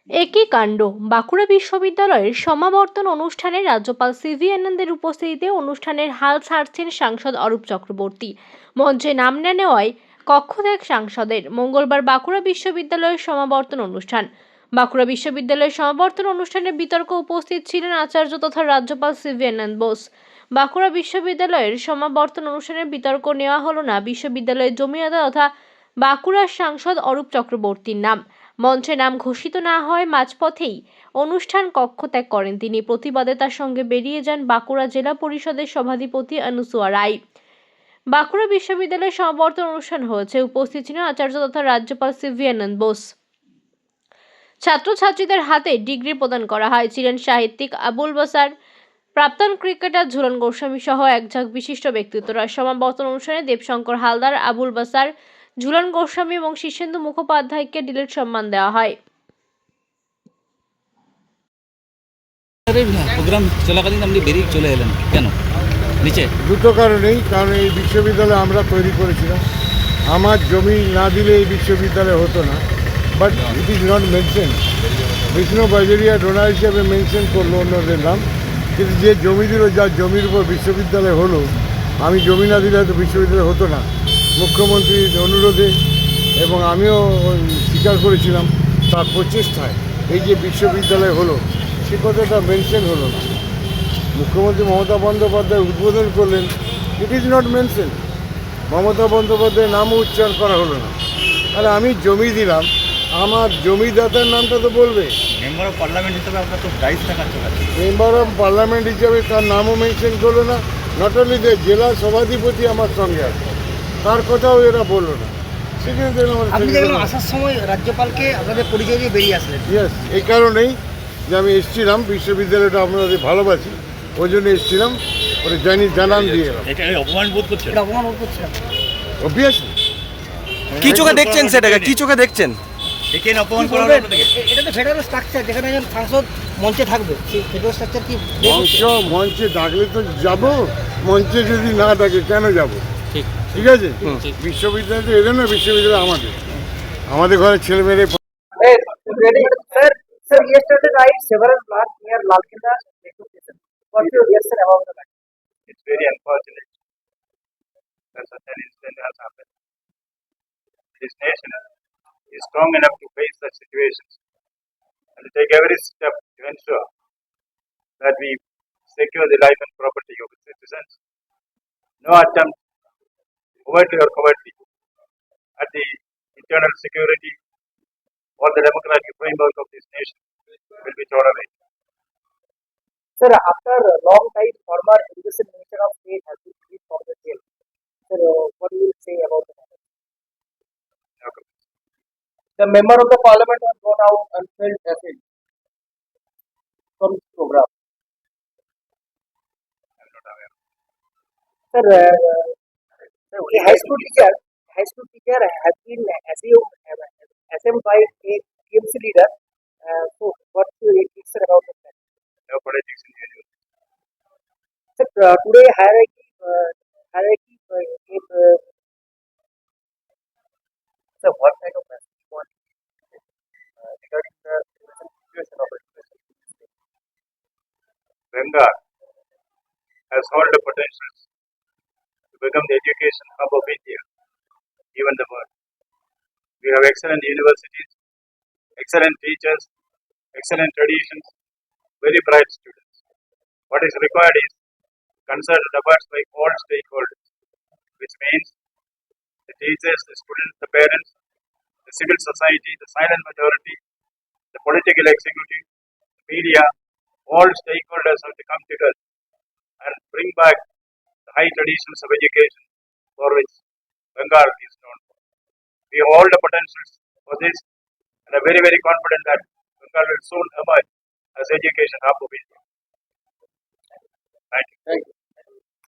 একই কাণ্ড। বাঁকুড়া বিশ্ববিদ্যালয়ের সমাবর্তন অনুষ্ঠানে রাজ্যপাল সিভি আনন্দের উপস্থিতিতে অনুষ্ঠানের হাল ছাড়ছেন সাংসদ অরূপ চক্রবর্তী। মঞ্চে নাম না নেওয়ায় কক্ষত্যাগ সাংসদের। মঙ্গলবার বাঁকুড়া বিশ্ববিদ্যালয়ের সমাবর্তন অনুষ্ঠান। বাঁকুড়া বিশ্ববিদ্যালয়ের সমাবর্তন অনুষ্ঠানে বিতর্ক উপস্থিত ছিলেন আচার্য তথা রাজ্যপাল সিভি আনন্দ বোস। বাঁকুড়া বিশ্ববিদ্যালয়ের সমাবর্তন অনুষ্ঠানে বিতর্ক নেওয়া হলো না বিশ্ববিদ্যালয়ের জমিদাতা তথা বাঁকুড়ার সাংসদ অরূপ চক্রবর্তীর নাম। মঞ্চে নাম ঘোষিত না হয় মাঝপথেই অনুষ্ঠান কক্ষত্যাগ করেন তিনি। প্রতিবাদে তার সঙ্গে বেরিয়ে যান বাঁকুড়া জেলা পরিষদের সভাধিপতি অনুসুয়া রায়। বাঁকুড়া বিশ্ববিদ্যালয়ের সমাবর্তন অনুষ্ঠান হয়েছে। উপস্থিত ছিলেন আচার্য তথা রাজ্যপাল সিভি আনন্দ বোস। ছাত্রছাত্রীদের হাতে ডিগ্রি প্রদান করা হয়। ছিলেন সাহিত্যিক আবুল বাসার, প্রাক্তন ক্রিকেটার ঝুলন গোস্বামী সহ একঝাঁক বিশিষ্ট ব্যক্তিত্বরা। সমাবর্তন অনুষ্ঠানে দেবশঙ্কর হালদার, আবুল বাসার, ঝুলন গোস্বামী এবং শীর্ষেন্দু মুখোপাধ্যায়কে ডিলিট সম্মান দেওয়া হয়। প্রোগ্রাম চলাকালীন আপনি বেরিয়ে চলে এলেন কেন নিচে? দুটো কারণেই। কারণ এই বিশ্ববিদ্যালয় আমরা তৈরি করেছিলাম, আমার জমি না দিলে এই বিশ্ববিদ্যালয় হতো না। But it is not mention. Vishnu Bajoria donor হিসেবে মেনশন করলো অন্যদের নাম, কিন্তু যে জমি দিল, যার জমির উপর বিশ্ববিদ্যালয় হলো, আমি জমি না দিলে হয়তো বিশ্ববিদ্যালয় হতো না। মুখ্যমন্ত্রীর অনুরোধে এবং আমিও স্বীকার করেছিলাম, তার প্রচেষ্টায় এই যে বিশ্ববিদ্যালয় হলো সে কথাটা মেনশন হলো না। মুখ্যমন্ত্রী মমতা বন্দ্যোপাধ্যায় উদ্বোধন করলেন, ইট ইজ নট মেনশন। মমতা বন্দ্যোপাধ্যায়ের নামও উচ্চারণ করা হলো না। আর আমি জমি দিলাম, আমার জমিদাতার নামটা তো বলবে। মেম্বার অফ পার্লামেন্ট হিসেবে আপনার তো দায়িত্ব থাকার। মেম্বার অফ পার্লামেন্ট হিসাবে তার নামও মেনশন করলো না। নট অনলি যে জেলা সভাধিপতি আমার সঙ্গে আছে, তার কথাও এরা বললো না। আপনি দেখলাম আসার সময় রাজ্যপালকে আপনাদের পরিচয় দিয়ে বেরিয়ে আসলেন। ইয়েস, এই কারণেই যে আমি এসেছিলাম, বিশ্ববিদ্যালয়টা আপনাদের ভালোবাসি, ওই জন্য এসেছিলাম, ওটা জানান দিয়ে এলাম। এটা অপমান বোধ করছে। এটা অপমান বোধ করছেন? অবভিয়াসলি। কি চোখে দেখছেন সেটাকে? কি চোখে দেখছেন? এখানে অপমান কি করা বলবেন? হলো আপনাকে? এটা তো ফেডারেল স্ট্রাকচার, যেখানে একজন সাংসদ মঞ্চে থাকবে, সেই ফেডারেল স্ট্রাকচার কি মঞ্চে ডাকলে তো যাব, মঞ্চে যদি না ডাকে কেন যাব? ঠিক ঠিক আছে। বিশ্ববিদ্যালয় তো এদের না, বিশ্ববিদ্যালয় আমাদের ঘরের ছেলেমেয়েরা। Sir, yesterday night several blocks near Lal Killa metro station. What's your reaction about that? It's very unfortunate that such an incident has happened. This nation is strong enough to face such situations and to take every step to ensure that we secure the life and property of its citizens. No attempt, overtly or covertly, at the internal security or the democratic framework of this nation will be tolerated. Sir, after a long time, former Education Minister of State has been released from the jail. Sir, what do you say about that? No comment. The member of the parliament has gone out and felt acid from this program. I'm not aware. Sir, a high school teacher has been assumed by a TMC leader. So, what's your reaction about that? No politics in the university. Sir, today hierarchy. So, what kind of message you want regarding the situation of education? Bengal has all the potentials to become the education hub of India, even the world. We have excellent universities, excellent teachers, excellent traditions, very bright students. What is required is concerted efforts by all stakeholders, which means the teachers, the students, the parents, the civil society, the silent majority, the political executive, the media, all stakeholders have to come together and bring back the high traditions of education for which Bengal is known for. We have all the potentials for this and are very, very confident that Bengal will soon emerge as education hub of India. Thank you.